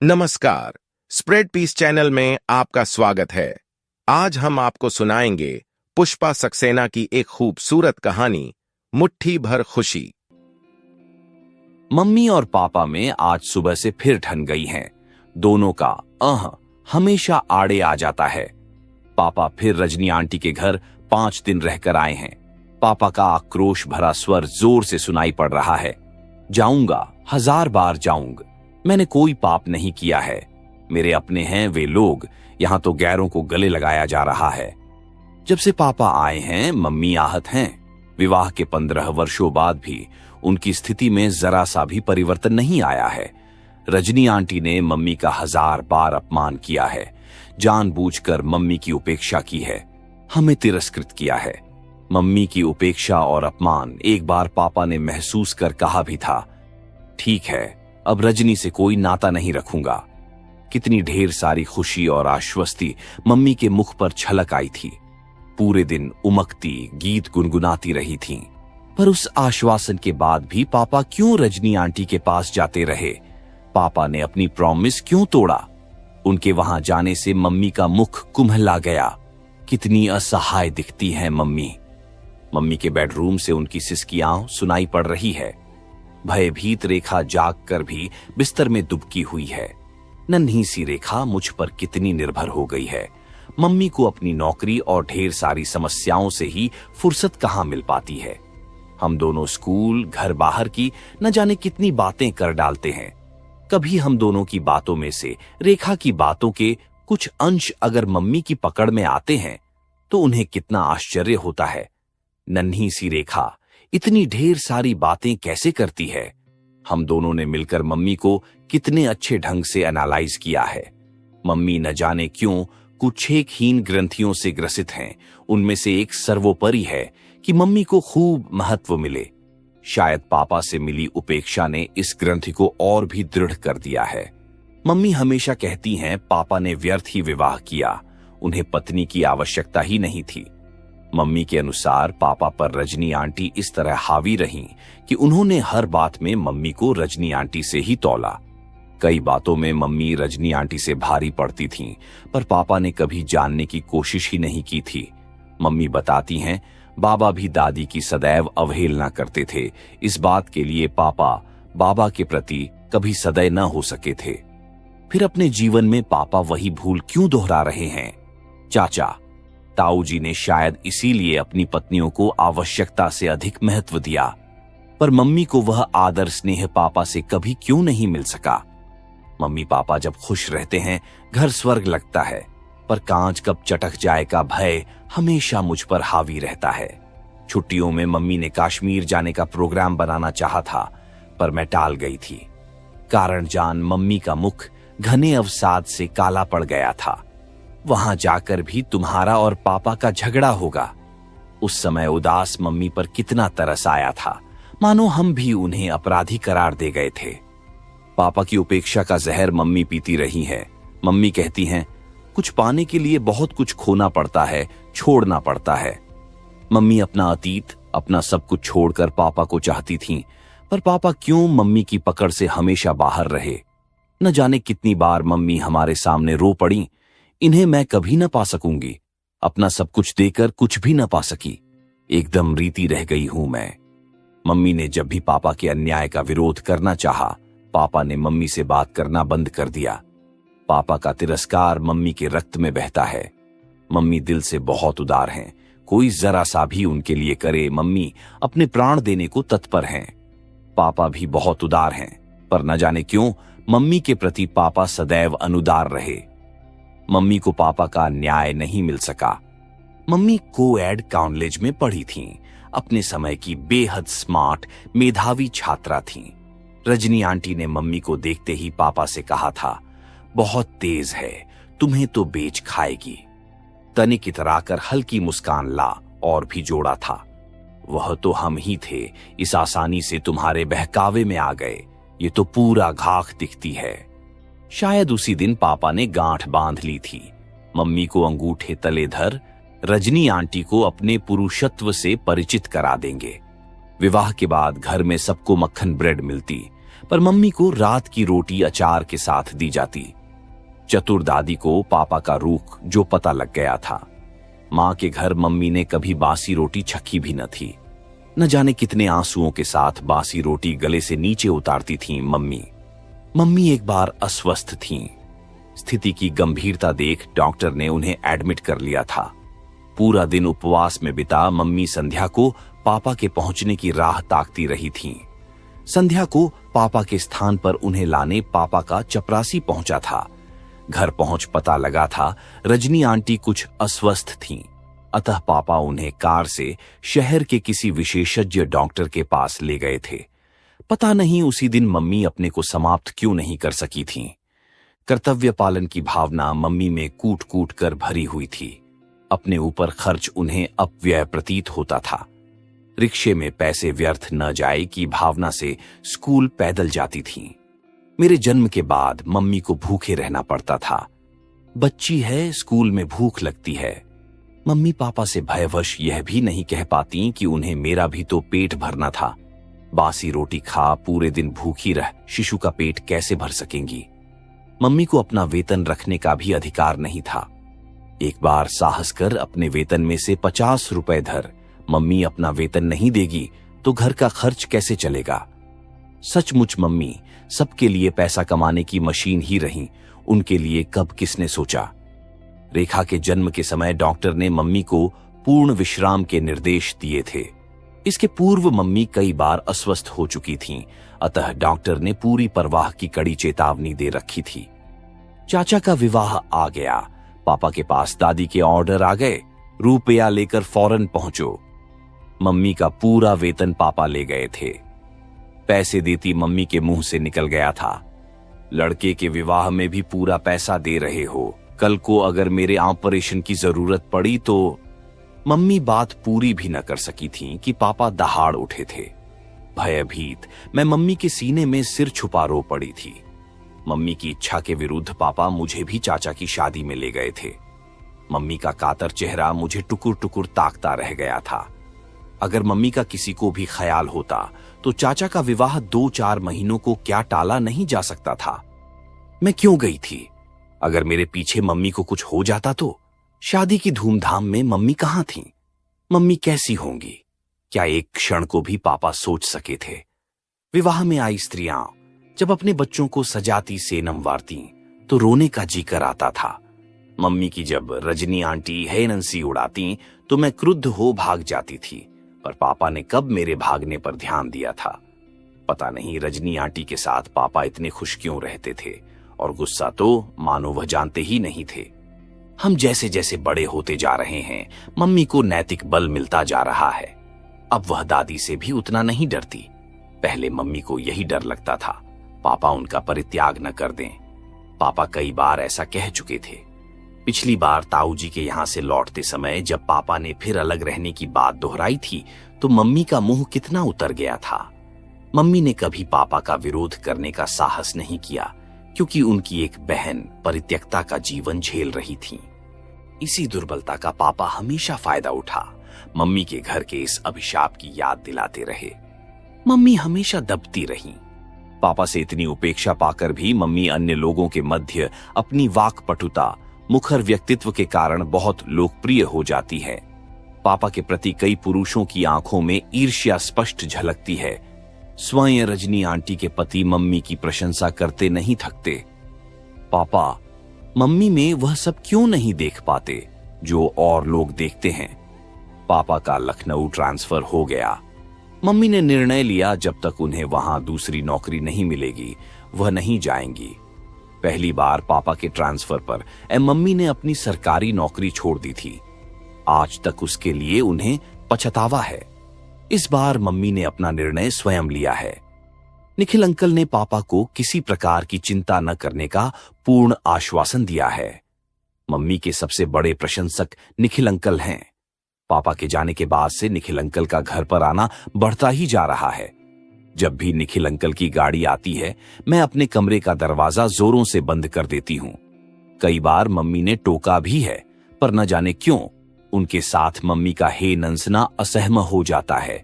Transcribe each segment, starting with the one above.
नमस्कार, spread piece channel में आपका स्वागत है। आज हम आपको सुनाएंगे पुष्पा सक्सेना की एक खूबसूरत कहानी, मुट्ठी भर खुशी। मम्मी और पापा में आज सुबह से फिर ठन गई हैं। दोनों का हमेशा आड़े आ जाता है। पापा फिर रजनी आंटी के घर 5 दिन रहकर आए हैं। पापा का आक्रोश भरा स्वर जोर से सुनाई पड़ रहा है। जाऊंगा, 1000 बार जाऊंगा। मैंने कोई पाप नहीं किया है। मेरे अपने हैं वे लोग, यहां तो गैरों को गले लगाया जा रहा है। जब से पापा आए हैं मम्मी आहत हैं। विवाह के 15 वर्षों बाद भी उनकी स्थिति में जरा सा भी परिवर्तन नहीं आया है। रजनी आंटी ने मम्मी का 1000 बार अपमान किया है। जानबूझकर मम्मी की उपेक्षा की है, हमें तिरस्कृत किया है। मम्मी की उपेक्षा और अपमान एक बार पापा ने महसूस कर कहा भी था, ठीक है, अब रजनी से कोई नाता नहीं रखूंगा। कितनी ढेर सारी खुशी और आश्वस्ति मम्मी के मुख पर छलक आई थी। पूरे दिन उमकती गीत गुनगुनाती रही थीं। पर उस आश्वासन के बाद भी पापा क्यों रजनी आंटी के पास जाते रहे? पापा ने अपनी प्रॉमिस क्यों तोड़ा? उनके वहां जाने से मम्मी का मुख कुम्हला गया। कितनी असहाय दिखती हैं मम्मी। मम्मी के बेडरूम से उनकी सिसकियां सुनाई पड़ रही है। भयभीत रेखा जाग कर भी बिस्तर में दुबकी हुई है। नन्ही सी रेखा मुझ पर कितनी निर्भर हो गई है। मम्मी को अपनी नौकरी और ढेर सारी समस्याओं से ही फुर्सत कहां मिल पाती है। हम दोनों स्कूल, घर बाहर की न जाने कितनी बातें कर डालते हैं। कभी हम दोनों की बातों में से रेखा की बातों के कुछ अंश अगर मम्मी की पकड़ में आते हैं तो उन्हें कितना आश्चर्य होता है। नन्ही सी रेखा इतनी ढेर सारी बातें कैसे करती है? हम दोनों ने मिलकर मम्मी को कितने अच्छे ढंग से एनालाइज किया है। मम्मी न जाने क्यों कुछेकहीन ग्रंथियों से ग्रसित हैं। उनमें से एक सर्वोपरि है कि मम्मी को खूब महत्व मिले। शायद पापा से मिली उपेक्षा ने इस ग्रंथि को और भी दृढ़ कर दिया है। मम्मी हमेशा कहती हैं पापा ने व्यर्थ ही विवाह किया, उन्हें पत्नी की आवश्यकता ही नहीं थी। मम्मी के अनुसार पापा पर रजनी आंटी इस तरह हावी रहीं कि उन्होंने हर बात में मम्मी को रजनी आंटी से ही तौला। कई बातों में मम्मी रजनी आंटी से भारी पड़ती थीं, पर पापा ने कभी जानने की कोशिश ही नहीं की थी। मम्मी बताती हैं बाबा भी दादी की सदैव अवहेलना करते थे। इस बात के लिए पापा बाबा के प्रति कभी सदैव न हो सके थे। फिर अपने जीवन में पापा वही भूल क्यों दोहरा रहे हैं? चाचा ताऊ जी ने शायद इसीलिए अपनी पत्नियों को आवश्यकता से अधिक महत्व दिया। पर मम्मी को वह आदर स्नेह पापा से कभी क्यों नहीं मिल सका? मम्मी पापा जब खुश रहते हैं घर स्वर्ग लगता है, पर कांच कब चटक जाए का भय हमेशा मुझ पर हावी रहता है। छुट्टियों में मम्मी ने कश्मीर जाने का प्रोग्राम बनाना चाहा था, पर मैं टाल गई थी। कारण जान मम्मी का मुख घने अवसाद से काला पड़ गया था। वहां जाकर भी तुम्हारा और पापा का झगड़ा होगा। उस समय उदास मम्मी पर कितना तरस आया था, मानो हम भी उन्हें अपराधी करार दे गए थे। पापा की उपेक्षा का जहर मम्मी पीती रही है। मम्मी कहती हैं कुछ पाने के लिए बहुत कुछ खोना पड़ता है, छोड़ना पड़ता है। मम्मी अपना अतीत, अपना सब कुछ छोड़कर पापा को चाहती थीं, पर पापा क्यों मम्मी की पकड़ से हमेशा बाहर रहे? न जाने कितनी बार मम्मी हमारे सामने रो पड़ी, इन्हें मैं कभी न पा सकूंगी। अपना सब कुछ देकर कुछ भी न पा सकी। एकदम रीति रह गई हूं मैं। मम्मी ने जब भी पापा के अन्याय का विरोध करना चाहा, पापा ने मम्मी से बात करना बंद कर दिया। पापा का तिरस्कार मम्मी के रक्त में बहता है। मम्मी दिल से बहुत उदार हैं। कोई जरा सा भी उनके लिए करे, मम्मी अपने प्राण देने को तत्पर हैं। पापा भी बहुत उदार हैं, पर न जाने क्यों मम्मी के प्रति पापा सदैव अनुदार रहे। मम्मी को पापा का न्याय नहीं मिल सका। मम्मी को-एड कॉलेज में पढ़ी थीं। अपने समय की बेहद स्मार्ट, मेधावी छात्रा थीं। रजनी आंटी ने मम्मी को देखते ही पापा से कहा था, बहुत तेज है, तुम्हें तो बेच खाएगी। तनिक इतराकर हल्की मुस्कान ला और भी जोड़ा था, वह तो हम ही थे, इस आसानी से तुम्हारे बहकावे में आ गए। ये तो पूरा घाक दिखती है। शायद उसी दिन पापा ने गांठ बांध ली थी। मम्मी को अंगूठे तले धर रजनी आंटी को अपने पुरुषत्व से परिचित करा देंगे। विवाह के बाद घर में सबको मक्खन ब्रेड मिलती, पर मम्मी को रात की रोटी अचार के साथ दी जाती। चतुर दादी को पापा का रूख जो पता लग गया था। मां के घर मम्मी ने कभी बासी रोटी छकी भी न थी। न जाने कितने आंसुओं के साथ बासी रोटी गले से नीचे उतारती थीं मम्मी एक बार अस्वस्थ थीं। स्थिति की गंभीरता देख डॉक्टर ने उन्हें एडमिट कर लिया था। पूरा दिन उपवास में बिता मम्मी संध्या को पापा के पहुंचने की राह ताकती रही थीं। संध्या को पापा के स्थान पर उन्हें लाने पापा का चपरासी पहुंचा था। घर पहुंच पता लगा था रजनी आंटी कुछ अस्वस्थ थीं, अतः पापा उन्हें कार से शहर के किसी विशेषज्ञ डॉक्टर के पास ले गए थे। पता नहीं उसी दिन मम्मी अपने को समाप्त क्यों नहीं कर सकी थीं। कर्तव्य पालन की भावना मम्मी में कूट कूट कर भरी हुई थी। अपने ऊपर खर्च उन्हें अपव्यय प्रतीत होता था। रिक्शे में पैसे व्यर्थ न जाए की भावना से स्कूल पैदल जाती थीं। मेरे जन्म के बाद मम्मी को भूखे रहना पड़ता था। बच्ची है, स्कूल में भूख लगती है। मम्मी पापा से भयवश यह भी नहीं कह पाती कि उन्हें मेरा भी तो पेट भरना था। बासी रोटी खा पूरे दिन भूखी रह शिशु का पेट कैसे भर सकेंगी। मम्मी को अपना वेतन रखने का भी अधिकार नहीं था। एक बार साहस कर अपने वेतन में से 50 रुपए धर, मम्मी अपना वेतन नहीं देगी तो घर का खर्च कैसे चलेगा। सचमुच मम्मी सबके लिए पैसा कमाने की मशीन ही रही, उनके लिए कब किसने सोचा। रेखा के जन्म के समय डॉक्टर ने मम्मी को पूर्ण विश्राम के निर्देश दिए थे। इसके पूर्व मम्मी कई बार अस्वस्थ हो चुकी थीं, अतः डॉक्टर ने पूरी परवाह की कड़ी चेतावनी दे रखी थी। चाचा का विवाह आ गया। पापा के पास दादी के ऑर्डर आ गए, रुपया लेकर फौरन पहुंचो। मम्मी का पूरा वेतन पापा ले गए थे। पैसे देती मम्मी के मुंह से निकल गया था, लड़के के विवाह में भी पूरा पैसा दे रहे हो, कल को अगर मेरे ऑपरेशन की जरूरत पड़ी तो। मम्मी बात पूरी भी न कर सकी थी कि पापा दहाड़ उठे थे। भयभीत मैं मम्मी के सीने में सिर छुपा रो पड़ी थी। मम्मी की इच्छा के विरुद्ध पापा मुझे भी चाचा की शादी में ले गए थे। मम्मी का कातर चेहरा मुझे टुकुर टुकुर ताकता रह गया था। अगर मम्मी का किसी को भी ख्याल होता तो चाचा का विवाह 2-4 महीनों को क्या टाला नहीं जा सकता था। मैं क्यों गई थी? अगर मेरे पीछे मम्मी को कुछ हो जाता तो? शादी की धूमधाम में मम्मी कहां थीं? मम्मी कैसी होंगी? क्या एक क्षण को भी पापा सोच सके थे? विवाह में आई स्त्रियां जब अपने बच्चों को सजाती से नमवारती तो रोने का जी कर आता था। मम्मी की जब रजनी आंटी है नंसी उड़ाती तो मैं क्रुद्ध हो भाग जाती थी, पर पापा ने कब मेरे भागने पर ध्यान दिया था। पता नहीं रजनी आंटी के साथ पापा इतने खुश क्यों रहते थे, और गुस्सा तो मानो वह जानते ही नहीं थे। हम जैसे जैसे बड़े होते जा रहे हैं, मम्मी को नैतिक बल मिलता जा रहा है। अब वह दादी से भी उतना नहीं डरती। पहले मम्मी को यही डर लगता था पापा उनका परित्याग न कर दें। पापा कई बार ऐसा कह चुके थे। पिछली बार ताऊ जी के यहां से लौटते समय जब पापा ने फिर अलग रहने की बात दोहराई थी तो मम्मी का मुंह कितना उतर गया था। मम्मी ने कभी पापा का विरोध करने का साहस नहीं किया, क्योंकि उनकी एक बहन परित्यक्ता का जीवन झेल रही थी। इसी दुर्बलता का पापा हमेशा फायदा उठा मम्मी के घर के इस अभिशाप की याद दिलाते रहे। मम्मी हमेशा दबती रहीं। पापा से इतनी उपेक्षा पाकर भी मम्मी अन्य लोगों के मध्य अपनी वाक्पटुता, मुखर व्यक्तित्व के कारण बहुत लोकप्रिय हो जाती है। पापा के प्रति कई पुरुषों की आंखों में ईर्ष्या स्पष्ट झलकती है। स्वयं रजनी आंटी के पति मम्मी की प्रशंसा करते नहीं थकते। पापा मम्मी में वह सब क्यों नहीं देख पाते जो और लोग देखते हैं। पापा का लखनऊ ट्रांसफर हो गया। मम्मी ने निर्णय लिया जब तक उन्हें वहां दूसरी नौकरी नहीं मिलेगी वह नहीं जाएंगी। पहली बार पापा के ट्रांसफर पर मम्मी ने अपनी सरकारी नौकरी छोड़ दी थी। आज तक उसके लिए उन्हें पछतावा है। इस बार मम्मी ने अपना निर्णय स्वयं लिया है। निखिल अंकल ने पापा को किसी प्रकार की चिंता न करने का पूर्ण आश्वासन दिया है। मम्मी के सबसे बड़े प्रशंसक निखिल अंकल हैं। पापा के जाने के बाद से निखिल अंकल का घर पर आना बढ़ता ही जा रहा है। जब भी निखिल अंकल की गाड़ी आती है मैं अपने कमरे का दरवाजा जोरों से बंद कर देती हूं। कई बार मम्मी ने टोका भी है, पर न जाने क्यों उनके साथ मम्मी का हे नंसना असहम हो जाता है।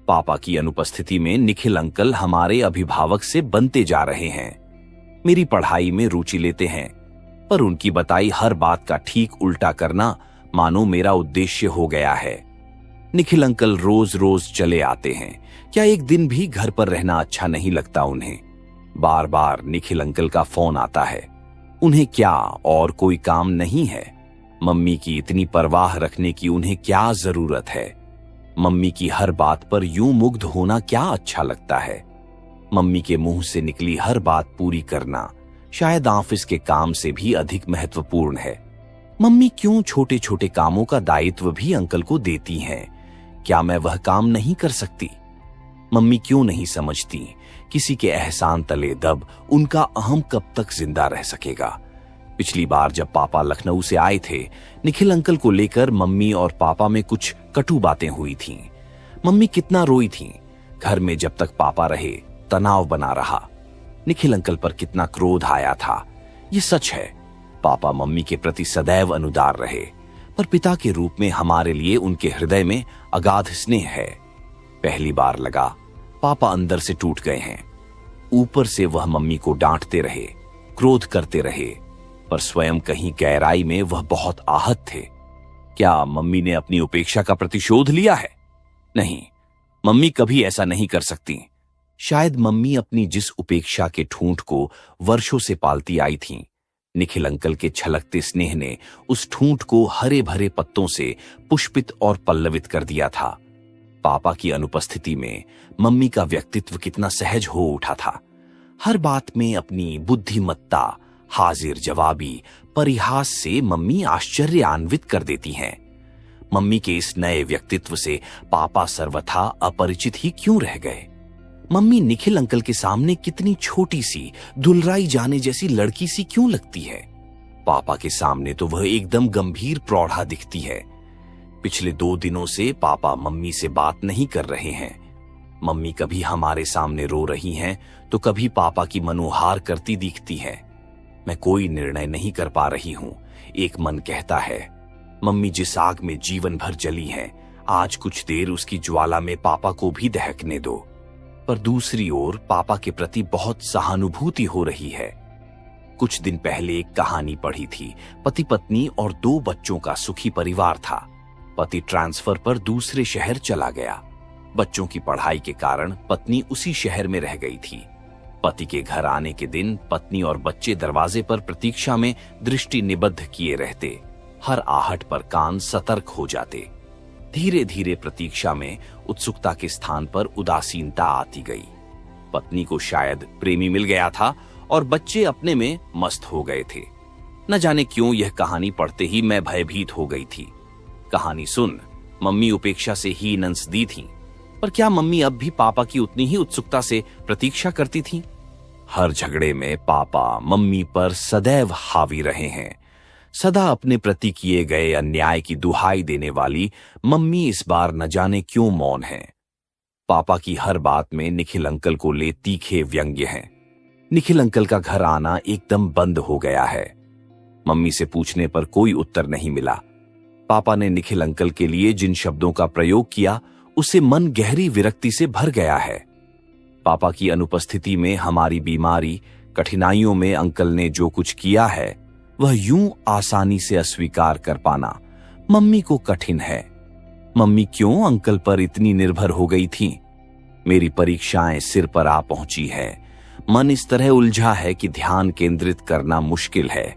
पापा की अनुपस्थिति में निखिल अंकल हमारे अभिभावक से बनते जा रहे हैं। मेरी पढ़ाई में रुचि लेते हैं, पर उनकी बताई हर बात का ठीक उल्टा करना मानो मेरा उद्देश्य हो गया है। निखिल अंकल रोज रोज चले आते हैं, क्या एक दिन भी घर पर रहना अच्छा नहीं लगता उन्हें? बार बार निखिल अंकल का फोन आता है। उन्हें क्या और कोई काम नहीं है? मम्मी की इतनी परवाह रखने की उन्हें क्या जरूरत है? मम्मी की हर बात पर यूं मुग्ध होना क्या अच्छा लगता है? मम्मी के मुंह से निकली हर बात पूरी करना शायद ऑफिस के काम से भी अधिक महत्वपूर्ण है। मम्मी क्यों छोटे छोटे कामों का दायित्व भी अंकल को देती हैं? क्या मैं वह काम नहीं कर सकती? मम्मी क्यों नहीं समझती किसी के एहसान तले दब उनका अहम कब तक जिंदा रह सकेगा? पिछली बार जब पापा लखनऊ से आए थे, निखिल अंकल को लेकर मम्मी और पापा में कुछ कटु बातें हुई थीं। मम्मी कितना रोई थीं। घर में जब तक पापा रहे तनाव बना रहा। निखिल अंकल पर कितना क्रोध आया था। ये सच है, पापा मम्मी के प्रति सदैव अनुदार रहे, पर पिता के रूप में हमारे लिए उनके हृदय में अगाध स्नेह है। पहली बार लगा पापा अंदर से टूट गए हैं। ऊपर से वह मम्मी को डांटते रहे, क्रोध करते रहे, पर स्वयं कहीं गहराई में वह बहुत आहत थे। क्या मम्मी ने अपनी उपेक्षा का प्रतिशोध लिया है? नहीं, मम्मी कभी ऐसा नहीं कर सकती। शायद मम्मी अपनी जिस उपेक्षा के ठूंठ को वर्षों से पालती आई थीं, निखिल अंकल के छलकते स्नेह ने उस ठूंठ को हरे भरे पत्तों से पुष्पित और पल्लवित कर दिया था। पापा की अनुपस्थिति में मम्मी का व्यक्तित्व कितना सहज हो उठा था। हर बात में अपनी बुद्धिमत्ता, हाजिर जवाबी, परिहास से मम्मी आश्चर्यान्वित कर देती हैं। मम्मी के इस नए व्यक्तित्व से पापा सर्वथा अपरिचित ही क्यों रह गए? मम्मी निखिल अंकल के सामने कितनी छोटी सी, दुलराई जाने जैसी लड़की सी क्यों लगती है? पापा के सामने तो वह एकदम गंभीर प्रौढ़ा दिखती है। पिछले 2 दिनों से पापा मम्मी से बात नहीं कर रहे हैं। मम्मी कभी हमारे सामने रो रही हैं, तो कभी पापा की मनोहार करती दिखती है। मैं कोई निर्णय नहीं कर पा रही हूं। एक मन कहता है, मम्मी जिस आग में जीवन भर जली हैं, आज कुछ देर उसकी ज्वाला में पापा को भी दहकने दो। पर दूसरी ओर पापा के प्रति बहुत सहानुभूति हो रही है। कुछ दिन पहले एक कहानी पढ़ी थी। पति पत्नी और 2 बच्चों का सुखी परिवार था। पति ट्रांसफर पर दूसरे शहर चला गया। बच्चों की पढ़ाई के कारण पत्नी उसी शहर में रह गई थी। पति के घर आने के दिन पत्नी और बच्चे दरवाजे पर प्रतीक्षा में दृष्टि निबद्ध किए रहते। हर आहट पर कान सतर्क हो जाते। धीरे धीरे प्रतीक्षा में उत्सुकता के स्थान पर उदासीनता आती गई। पत्नी को शायद प्रेमी मिल गया था और बच्चे अपने में मस्त हो गए थे। न जाने क्यों यह कहानी पढ़ते ही मैं भयभीत हो गई थी। कहानी सुन, मम्मी उपेक्षा से ही नंसदी थीं, पर क्या मम्मी अब भी पापा की उतनी ही उत्सुकता से प्रतीक्षा करती थीं? हर झगड़े में पापा मम्मी पर सदैव हावी रहे हैं। सदा अपने प्रति किए गए अन्याय की दुहाई देने वाली मम्मी इस बार न जाने क्यों मौन है। पापा की हर बात में निखिल अंकल को ले तीखे व्यंग्य हैं। निखिल अंकल का घर आना एकदम बंद हो गया है। मम्मी से पूछने पर कोई उत्तर नहीं मिला। पापा ने निखिल अंकल के लिए जिन शब्दों का प्रयोग किया, उससे मन गहरी विरक्ति से भर गया है। पापा की अनुपस्थिति में हमारी बीमारी, कठिनाइयों में अंकल ने जो कुछ किया है, वह यूं आसानी से अस्वीकार कर पाना मम्मी को कठिन है। मम्मी क्यों अंकल पर इतनी निर्भर हो गई थी? मेरी परीक्षाएं सिर पर आ पहुंची है। मन इस तरह उलझा है कि ध्यान केंद्रित करना मुश्किल है।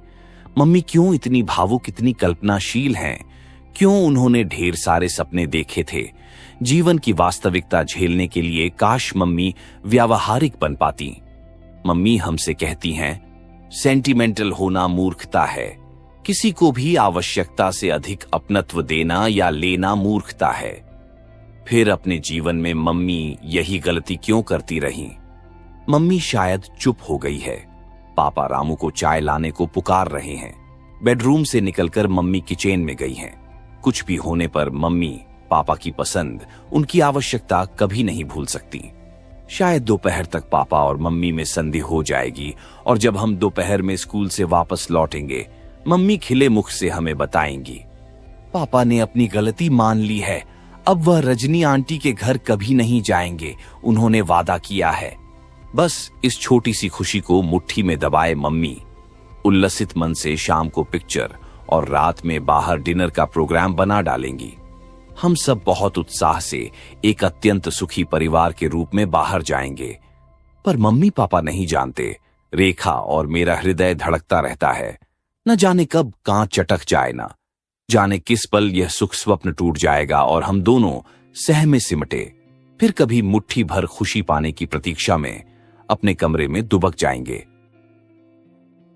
मम्मी क्यों इतनी भावुक, इतनी कल्पनाशील हैं? क्यों उन्होंने ढेर सारे सपने देखे थे? जीवन की वास्तविकता झेलने के लिए काश मम्मी व्यावहारिक बन पाती। मम्मी हमसे कहती हैं, सेंटिमेंटल होना मूर्खता है। किसी को भी आवश्यकता से अधिक अपनत्व देना या लेना मूर्खता है। फिर अपने जीवन में मम्मी यही गलती क्यों करती रहीं? मम्मी शायद चुप हो गई है। पापा रामू को चाय लाने को पुकार रहे हैं। बेडरूम से निकलकर मम्मी किचन में गई हैं। कुछ भी होने पर मम्मी पापा की पसंद, उनकी आवश्यकता कभी नहीं भूल सकती। शायद दोपहर तक पापा और मम्मी में संधि हो जाएगी और जब हम दोपहर में स्कूल से वापस लौटेंगे, मम्मी खिले मुख से हमें बताएंगी, पापा ने अपनी गलती मान ली है, अब वह रजनी आंटी के घर कभी नहीं जाएंगे, उन्होंने वादा किया है। बस इस छोटी सी खुशी को मुट्ठी में दबाए मम्मी उल्लसित मन से शाम को पिक्चर और रात में बाहर डिनर का प्रोग्राम बना डालेंगी। हम सब बहुत उत्साह से एक अत्यंत सुखी परिवार के रूप में बाहर जाएंगे। पर मम्मी पापा नहीं जानते, रेखा और मेरा हृदय धड़कता रहता है। न जाने कब कांच चटक जाए, न जाने किस पल यह सुख स्वप्न टूट जाएगा और हम दोनों सहमे सिमटे फिर कभी मुट्ठी भर खुशी पाने की प्रतीक्षा में अपने कमरे में दुबक जाएंगे।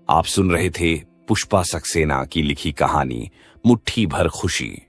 आप सुन रहे थे पुष्पा सक्सेना की लिखी कहानी मुट्ठी भर खुशी।